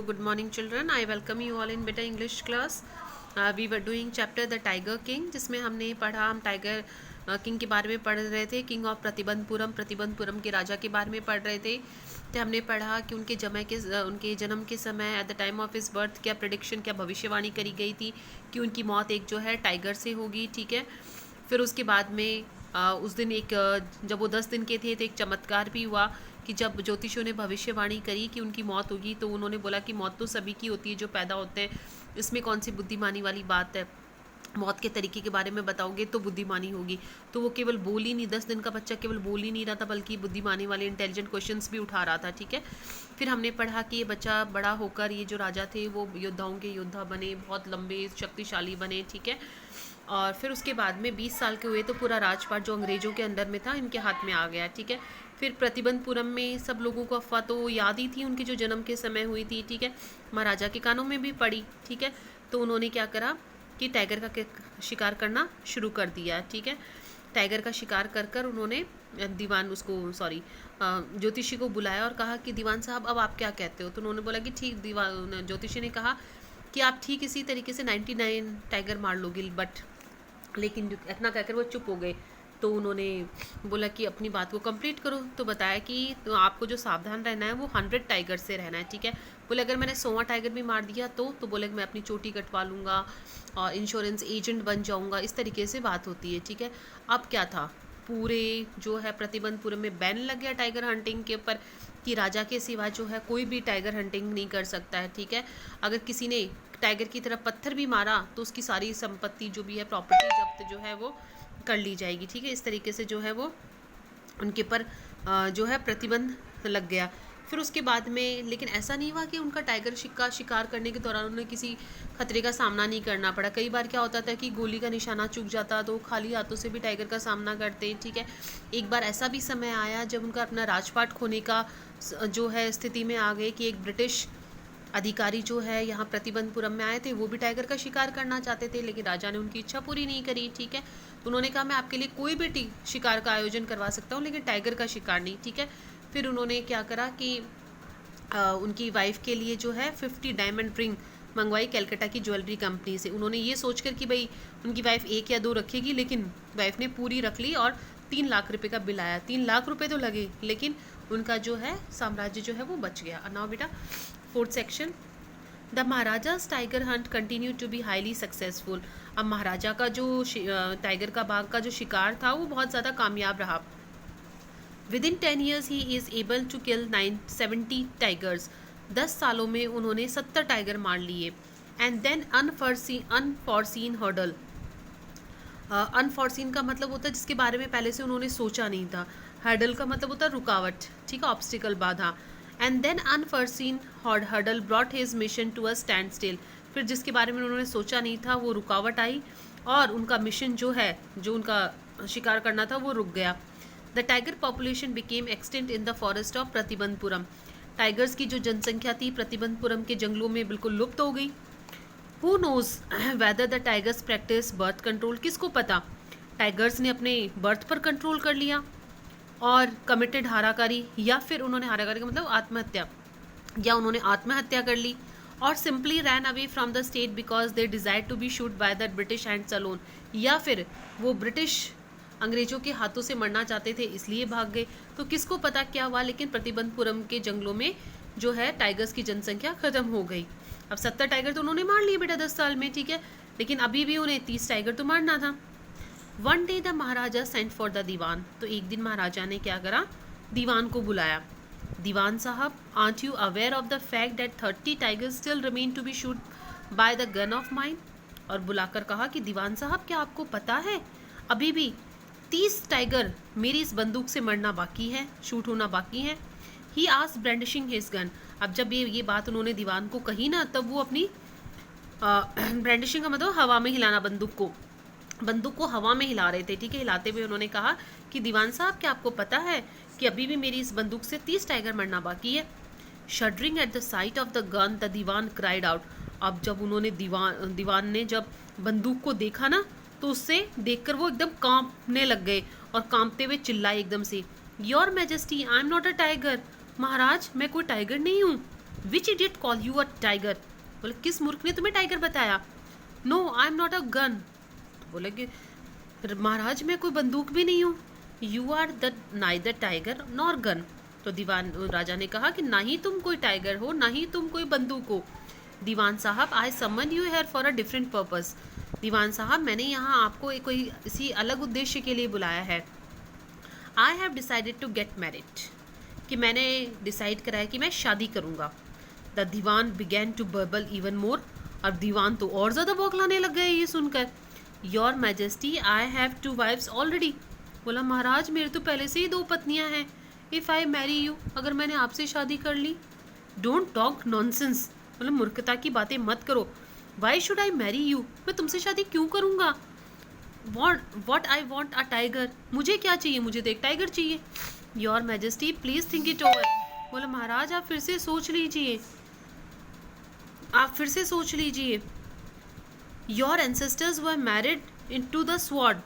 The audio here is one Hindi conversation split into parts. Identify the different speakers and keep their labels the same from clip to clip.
Speaker 1: good morning children. I welcome you all in Beta English class. We were doing chapter The Tiger King, जिसमें हमने पढ़ा, हम टाइगर किंग के बारे में पढ़ रहे थे. किंग ऑफ प्रतिबंधपुरम के राजा के बारे में पढ़ रहे थे. तो हमने पढ़ा कि उनके जन्म के समय at the time of his birth क्या प्रेडिक्शन, क्या भविष्यवाणी करी गई थी कि उनकी मौत एक जो है टाइगर से होगी. ठीक है. फिर उसके बाद में उस दिन जब वो 10 दिन के थे तो एक चमत्कार भी हुआ कि जब ज्योतिषियों ने भविष्यवाणी करी कि उनकी मौत होगी तो उन्होंने बोला कि मौत तो सभी की होती है जो पैदा होते हैं, इसमें कौन सी बुद्धिमानी वाली बात है. मौत के तरीके के बारे में बताओगे तो बुद्धिमानी होगी. तो वो केवल बोल ही नहीं, 10 दिन का बच्चा केवल बोल ही नहीं रहा था बल्कि बुद्धिमानी वाले इंटेलिजेंट क्वेश्चंस भी उठा रहा था. ठीक है. फिर हमने पढ़ा कि ये बच्चा बड़ा होकर ये जो राजा थे वो योद्धाओं के योद्धा बने, बहुत लंबे शक्तिशाली बने. ठीक है. और फिर उसके बाद में 20 साल के हुए तो पूरा राजपाट जो अंग्रेज़ों के अंडर में था इनके हाथ में आ गया. ठीक है. फिर प्रतिबंधपुरम में सब लोगों को अफवाह तो याद ही थी उनके जो जन्म के समय हुई थी. ठीक है. महाराजा के कानों में भी पड़ी. ठीक है. तो उन्होंने क्या करा कि टाइगर का शिकार करना शुरू कर दिया. ठीक है. टाइगर का शिकार कर उन्होंने ज्योतिषी को बुलाया और कहा कि दीवान साहब अब आप क्या कहते हो. तो उन्होंने बोला कि ठीक. ज्योतिषी ने कहा कि आप ठीक इसी तरीके से 99 टाइगर मार लोगे, लेकिन इतना कहकर वो चुप हो गए. तो उन्होंने बोला कि अपनी बात को कंप्लीट करो. तो बताया कि तो आपको जो सावधान रहना है वो 100 टाइगर से रहना है. ठीक है. बोले अगर मैंने 100वां टाइगर भी मार दिया तो बोले मैं अपनी चोटी कटवा लूँगा और इंश्योरेंस एजेंट बन जाऊँगा. इस तरीके से बात होती है. ठीक है. अब क्या था, पूरे जो है प्रतिबंधपुरम में बैन लग गया टाइगर हंटिंग के ऊपर कि राजा के सिवा जो है कोई भी टाइगर हंटिंग नहीं कर सकता है. ठीक है. अगर किसी ने टाइगर की तरफ पत्थर भी मारा तो उसकी सारी संपत्ति जो भी है, प्रॉपर्टी जब्त जो है वो कर ली जाएगी. ठीक है. इस तरीके से जो है वो उनके पर जो है प्रतिबंध लग गया. फिर उसके बाद में लेकिन ऐसा नहीं हुआ कि उनका टाइगर का शिकार करने के दौरान उन्हें किसी खतरे का सामना नहीं करना पड़ा. कई बार क्या होता था कि गोली का निशाना चूक जाता तो खाली हाथों से भी टाइगर का सामना करते. ठीक है. एक बार ऐसा भी समय आया जब उनका अपना राजपाट खोने का जो है स्थिति में आ गए कि एक ब्रिटिश अधिकारी जो है यहाँ प्रतिबंधपुरम में आए थे, वो भी टाइगर का शिकार करना चाहते थे, लेकिन राजा ने उनकी इच्छा पूरी नहीं करी. ठीक है. तो उन्होंने कहा मैं आपके लिए कोई भी शिकार का आयोजन करवा सकता हूँ लेकिन टाइगर का शिकार नहीं. ठीक है. फिर उन्होंने क्या करा कि उनकी वाइफ के लिए जो है 50 डायमंड रिंग मंगवाई कैलकाटा की ज्वेलरी कंपनी से. उन्होंने ये सोचकर कि भाई उनकी वाइफ 1 या 2 रखेगी, लेकिन वाइफ ने पूरी रख ली और 3 लाख रुपए का बिल आया. 3 लाख रुपए तो लगे लेकिन उनका जो है साम्राज्य जो है वो बच गया. नाउ बेटा 4th section, the Maharaja's tiger hunt continue to be highly successful. अब महाराजा का जो टाइगर का बाघ का जो शिकार था वो बहुत ज़्यादा कामयाब रहा. Within 10 years he is able to kill 70 tigers. 10 सालों में उन्होंने 70 टाइगर मार लिए. And then unforeseen hurdle. Unforeseen का मतलब होता है जिसके बारे में पहले से उन्होंने सोचा नहीं था. हर्डल का मतलब होता है रुकावट. ठीक है. ऑब्स्टिकल, बाधा. And then unforeseen hurdle brought his mission to a standstill. फिर जिसके बारे में उन्होंने सोचा नहीं था वो रुकावट आई और उनका मिशन जो उनका शिकार करना था वो रुक गया. The tiger population became extent in the forest of Pratibandapuram. Tigers की जो जनसंख्या थी प्रतिबंधपुरम के जंगलों में बिल्कुल लुप्त हो गई. Who knows whether the tigers practice birth control. किसको पता टाइगर्स ने अपने बर्थ पर कंट्रोल कर लिया और कमिटेड हाराकारी, या फिर उन्होंने हाराकारी का मतलब आत्महत्या, या उन्होंने आत्महत्या कर ली और simply ran away from the state because they desire to be shoot by the British hands alone. या फिर वो ब्रिटिश अंग्रेजों के हाथों से मरना चाहते थे इसलिए भाग गए. तो किसको पता क्या हुआ, लेकिन प्रतिबंधपुरम के जंगलों में जो है टाइगर्स की जनसंख्या खत्म हो गई. अब 70 टाइगर तो उन्होंने मार लिए बेटा 10 साल में. ठीक है. लेकिन अभी भी उन्हें 30 टाइगर तो मारना था. One day the Maharaja sent for the Dewan. तो एक दिन महाराजा ने क्या करा, दीवान को बुलाया. Dewan Sahib, aren't you aware of the fact that 30 tigers still remain to be shoot by the gun of mine. और बुलाकर कहा कि दीवान साहब क्या आपको पता है अभी भी 30 टाइगर मेरी इस बंदूक से मरना बाकी है, शूट होना बाकी है. He asked brandishing his gun. अब जब ये बात उन्होंने दीवान को कही ना तब वो अपनी ब्रांडिशिंग का मतलब हवा में हिलाना, बंदूक को हवा में हिला रहे थे. ठीक है. हिलाते हुए उन्होंने कहा कि दीवान साहब क्या आपको पता है कि अभी भी मेरी इस बंदूक से 30 टाइगर मरना बाकी है. Shuddering at the sight of the gun the Dewan cried out. अब जब उन्होंने दीवान ने जब बंदूक को देखा ना तो उससे देखकर वो एकदम कांपने लग गए और कांपते हुए चिल्लाए एकदम से, your majesty I am not a tiger. महाराज मैं कोई टाइगर नहीं हूँ. Which idiot call you a tiger, बोले किस मूर्ख ने तुम्हें टाइगर बताया? No I am not a gun, बोले कि महाराज मैं कोई बंदूक भी नहीं हूँ। You are the neither tiger nor gun, तो दीवान राजा ने कहा कि ना ही तुम कोई टाइगर हो ना ही तुम कोई बंदूक हो। दीवान साहब I summon you here for a different purpose, Dewan साहब मैंने यहाँ आपको कोई इसी अलग उद्देश्य के लिए बुलाया है। I have decided to get married, कि मैंने डिसाइड करा है कि मैं शादी करूँगा। The Dewan began to bubble even more, अब दीवान तो और ज़्यादा बौखलाने लग गए ये सुनकर। Your majesty I have 2 wives already, बोला महाराज मेरे तो पहले से ही 2 पत्नियां हैं। इफ़ आई मैरी यू, अगर मैंने आपसे शादी कर ली। डोंट टॉक नॉनसेंस, मतलब मूर्खता की बातें मत करो। Why should I marry you, मैं तुमसे शादी क्यों करूँगा। What I want a tiger, मुझे क्या चाहिए, मुझे तो एक टाइगर चाहिए। Your majesty please think it over, बोला महाराज आप फिर से सोच लीजिए, आप फिर से सोच लीजिए। Your ancestors were married into the sword,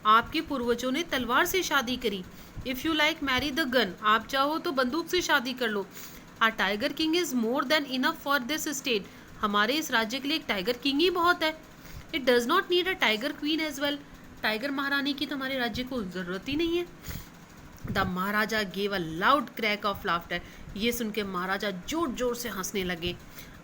Speaker 1: आपके पूर्वजों ने तलवार से शादी करी। If you like marry the gun, आप चाहो तो बंदूक से शादी कर लो। A tiger king is more than enough for this state, हमारे इस राज्य के लिए एक टाइगर किंग ही बहुत है। It does not need a tiger queen as well, tiger महारानी की तो हमारे राज्य को जरूरत ही नहीं है। The Maharaja gave a loud crack of laughter, ये सुन के महाराजा जोर जोर से हंसने लगे।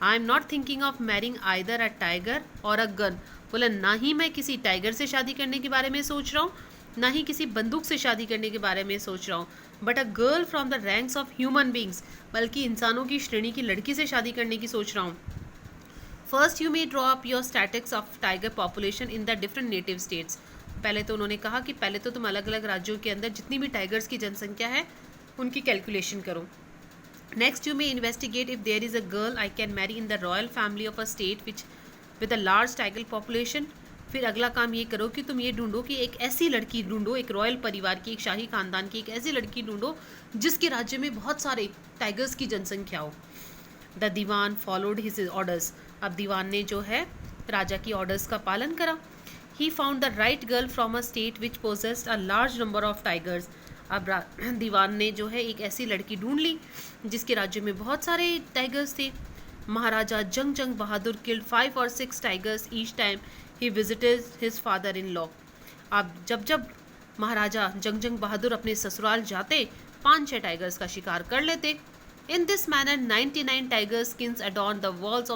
Speaker 1: आई am not thinking of marrying either a tiger और अ गन, बोला ना ही मैं किसी टाइगर से शादी करने के बारे में सोच रहा हूँ ना ही किसी बंदूक से शादी करने के बारे में सोच रहा हूँ, but a girl from the ranks of human beings, बल्कि इंसानों की श्रेणी की लड़की से शादी करने की सोच रहा हूँ। First you may draw up your statics of tiger population in the different native states, पहले तो उन्होंने कहा कि पहले तो तुम अलग अलग राज्यों के अंदर जितनी भी टाइगर्स की जनसंख्या है उनकी कैलकुलेशन करो। Next you may investigate if there is a girl I can marry in the royal family of a state which with a large tiger population, फिर अगला काम ये करो कि तुम ये ढूंढो कि एक ऐसी लड़की ढूंढो, एक रॉयल परिवार की, एक शाही खानदान की एक ऐसी लड़की ढूंढो जिसके राज्य में बहुत सारे टाइगर्स की जनसंख्या हो। The Dewan followed his orders, अब दीवान ने जो है राजा की ऑर्डर्स का पालन करा। He found the right girl from a state which possessed a large number of tigers, अब दीवान ने जो है एक ऐसी लड़की ढूंढ ली जिसके राज्य में बहुत सारे टाइगर्स थे। Maharaja Jung Bahadur killed 5 or 6 tigers each time he visited his father in law, अब जब महाराजा जंग बहादुर अपने ससुराल जाते 5-6 टाइगर्स का शिकार कर लेते। In this manner 99 tiger skins adorn the walls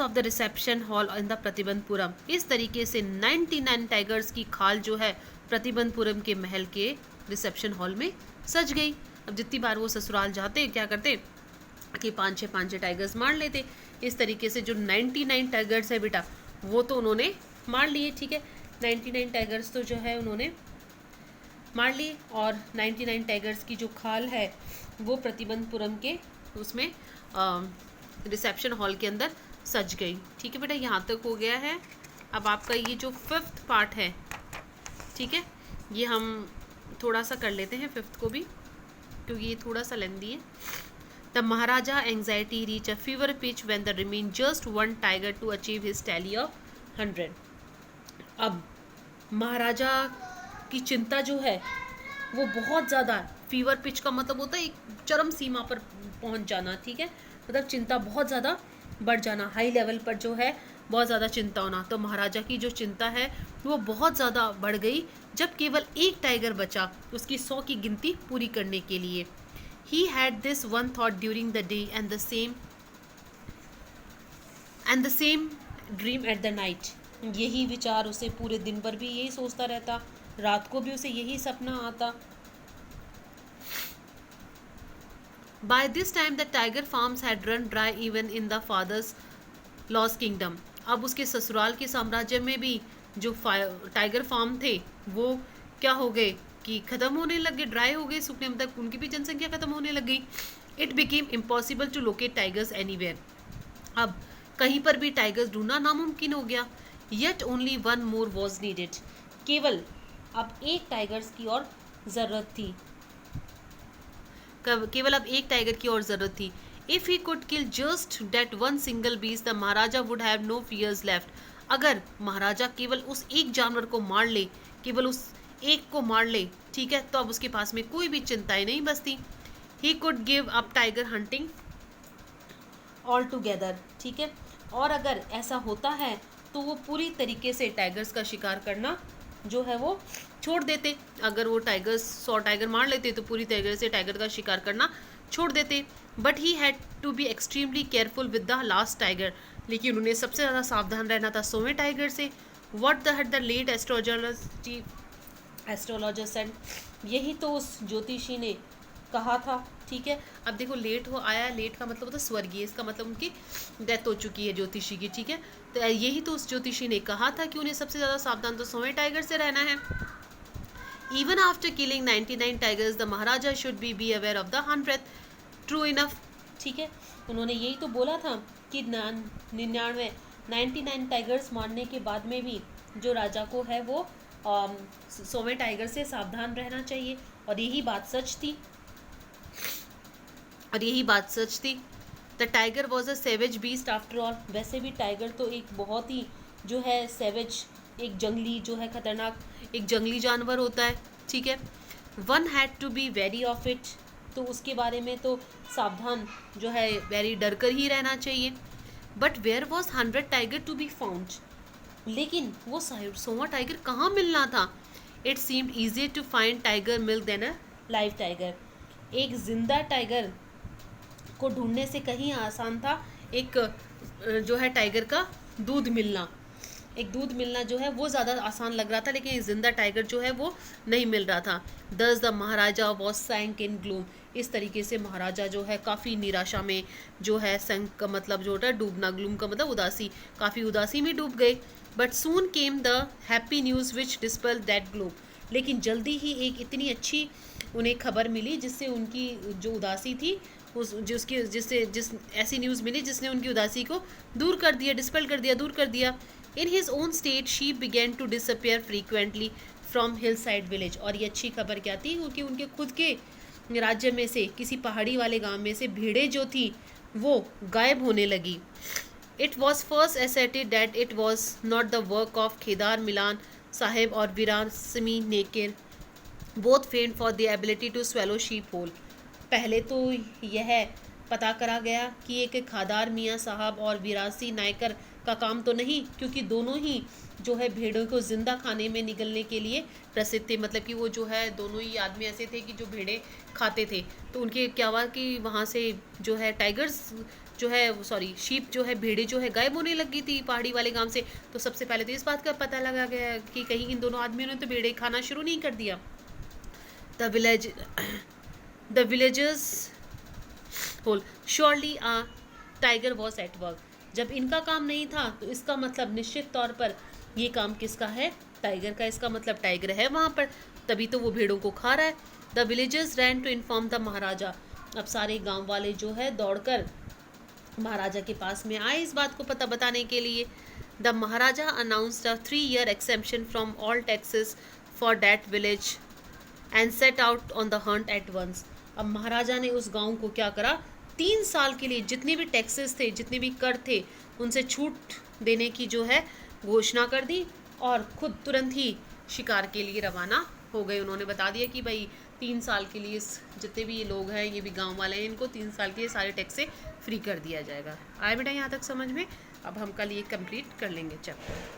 Speaker 1: of the reception hall in the Pratibandapuram, इस तरीके से 99 टाइगर्स की खाल जो है प्रतिबंधपुरम के महल के रिसेप्शन हॉल में सज गई। अब जितनी बार वो ससुराल जाते क्या करते कि 5-6 टाइगर्स मार लेते। इस तरीके से जो 99 टाइगर्स है बेटा वो तो उन्होंने मार लिए, ठीक है 99 टाइगर्स तो जो है उन्होंने मार लिए, और 99 टाइगर्स की जो खाल है वो प्रतिबंधपुरम के उसमें रिसेप्शन हॉल के अंदर सज गई। ठीक है बेटा, यहाँ तक हो गया है। अब आपका ये जो 5th पार्ट है, ठीक है, ये हम थोड़ा सा कर लेते हैं 5th को भी क्योंकि ये थोड़ा सा लेंदी है। The Maharaja anxiety reach a fever pitch when the remain just 1 tiger to achieve his tally of 100, अब महाराजा की चिंता जो है वो बहुत ज़्यादा, फीवर पिच का मतलब होता है एक चरम सीमा पर पहुंच जाना, ठीक है, मतलब चिंता बहुत ज़्यादा बढ़ जाना, हाई लेवल पर जो है बहुत ज़्यादा चिंता होना। तो महाराजा की जो चिंता है वो बहुत ज़्यादा बढ़ गई जब केवल एक टाइगर बचा उसकी 100 की गिनती पूरी करने के लिए। He had this one thought during the day and the same dream at the night, यही विचार उसे पूरे दिन भर भी यही सोचता रहता, रात को भी उसे यही सपना आता। By this time the tiger farms had run dry even in the father's lost kingdom, अब उसके ससुराल के साम्राज्य में भी जो टाइगर फार्म थे वो क्या हो गए कि ख़त्म होने लगे, ड्राई हो गए, सूखने, मतलब उनकी भी जनसंख्या ख़त्म होने लग गई। It became impossible to locate tigers anywhere, अब कहीं पर भी टाइगर्स ढूंढना नामुमकिन हो गया। Yet only 1 more was needed, केवल अब एक टाइगर्स की और ज़रूरत थी, केवल अब एक टाइगर की और ज़रूरत थी। If he could kill just that 1 single beast the Maharaja would have no fears left, अगर महाराजा केवल उस एक जानवर को मार ले, केवल उस एक को मार ले, ठीक है, तो अब उसके पास में कोई भी चिंताएं नहीं बचती। He could give up tiger hunting all together, ठीक है। और अगर ऐसा होता है तो वो पूरी तरीके से टाइगर्स का शिकार करना जो है वो छोड़ देते। अगर वो टाइगर्स 100 टाइगर मार लेते तो पूरी तरीके से टाइगर का शिकार करना छोड़ देते। But he had to be extremely careful with the last tiger, लेकिन उन्हें सबसे ज़्यादा सावधान रहना था 100वें टाइगर से। What the had the late astrologer said, यही तो उस ज्योतिषी ने कहा था, ठीक है। अब देखो लेट हो आया, लेट का मतलब होता है स्वर्गीय, इसका मतलब उनकी डेथ हो चुकी है ज्योतिषी की, ठीक है। तो यही तो उस ज्योतिषी ने कहा था कि उन्हें सबसे ज़्यादा सावधान तो 100वें टाइगर से रहना है। Even after killing 99 tigers the Maharaja should be aware of the 100th, true enough, ठीक है। उन्होंने यही तो बोला था कि 99 टाइगर्स मारने के बाद में भी जो राजा को है वो 100वें टाइगर से सावधान रहना चाहिए, और यही बात सच थी, और यही बात सच थी। The tiger was a savage beast after all, वैसे भी टाइगर तो एक बहुत ही जो है सेवेज, एक जंगली जो है खतरनाक एक जंगली जानवर होता है, ठीक है। One had to be very of it, तो उसके बारे में तो सावधान जो है वेरी डर कर ही रहना चाहिए। But where was 100 tiger to be found, लेकिन वो 100वां टाइगर कहाँ मिलना था। It seemed easier to find tiger milk than a live tiger, एक जिंदा टाइगर को ढूंढने से कहीं आसान था एक जो है टाइगर का दूध मिलना, एक दूध मिलना जो है वो ज़्यादा आसान लग रहा था, लेकिन एक जिंदा टाइगर जो है वो नहीं मिल रहा था। Thus the Maharaja was sank in gloom, इस तरीके से महाराजा जो है काफ़ी निराशा में जो है सैंक का मतलब जो होता है डूबना, ग्लूम का मतलब उदासी, काफ़ी उदासी में डूब गए। But soon came the happy news which dispel that gloom, लेकिन जल्दी ही एक इतनी अच्छी उन्हें खबर मिली जिससे उनकी जो उदासी थी उस जिस ऐसी न्यूज़ मिली जिसने उनकी उदासी को दूर कर दिया, डिस्पेल कर दिया, दूर कर दिया। In his own state sheep began to disappear frequently from hill side village, और ये अच्छी खबर क्या थी क्योंकि उनके खुद के राज्य में से किसी पहाड़ी वाले गांव में से भेड़ें जो थी वो गायब होने लगी। It was first asserted that it was not the work of Kedar Milan Saheb और Virasami Naicker, both famed for the ability to swallow sheep whole. पहले तो यह पता करा गया कि एक खादार मियाँ साहब और विरासी नायकर का काम तो नहीं, क्योंकि दोनों ही जो है भेड़ों को जिंदा खाने में निगलने के लिए प्रसिद्ध थे, मतलब कि वो जो है दोनों ही आदमी ऐसे थे कि जो भेड़ें खाते थे। तो उनके क्या हुआ कि वहाँ से जो है टाइगर्स जो है शीप जो है भेड़ें जो है गायब होने लगी थी पहाड़ी वाले गांव से। तो सबसे पहले तो इस बात का पता लगा गया कि कहीं इन दोनों आदमियों ने तो भेड़ें खाना शुरू नहीं कर दिया। The villagers whole surely a tiger was at work, जब इनका काम नहीं था तो इसका मतलब निश्चित तौर पर ये काम किसका है, टाइगर का। इसका मतलब टाइगर है वहाँ पर, तभी तो वो भेड़ों को खा रहा है। The villagers ran to inform the Maharaja, अब सारे गांव वाले जो है दौड़कर महाराजा के पास में आए इस बात को पता बताने के लिए। The maharaja announced a 3-year exemption from all taxes for that village and set out on the hunt at once. अब महाराजा ने उस गांव को क्या करा, 3 साल के लिए जितने भी टैक्सेस थे, जितने भी कर थे, उनसे छूट देने की जो है घोषणा कर दी, और खुद तुरंत ही शिकार के लिए रवाना हो गए। उन्होंने बता दिया कि भाई 3 साल के लिए जितने भी ये लोग हैं, ये भी गांव वाले हैं, इनको 3 साल के लिए सारे टैक्स से फ्री कर दिया जाएगा। आए बेटा यहाँ तक समझ में। अब हम कल ये कंप्लीट कर लेंगे चैप्टर।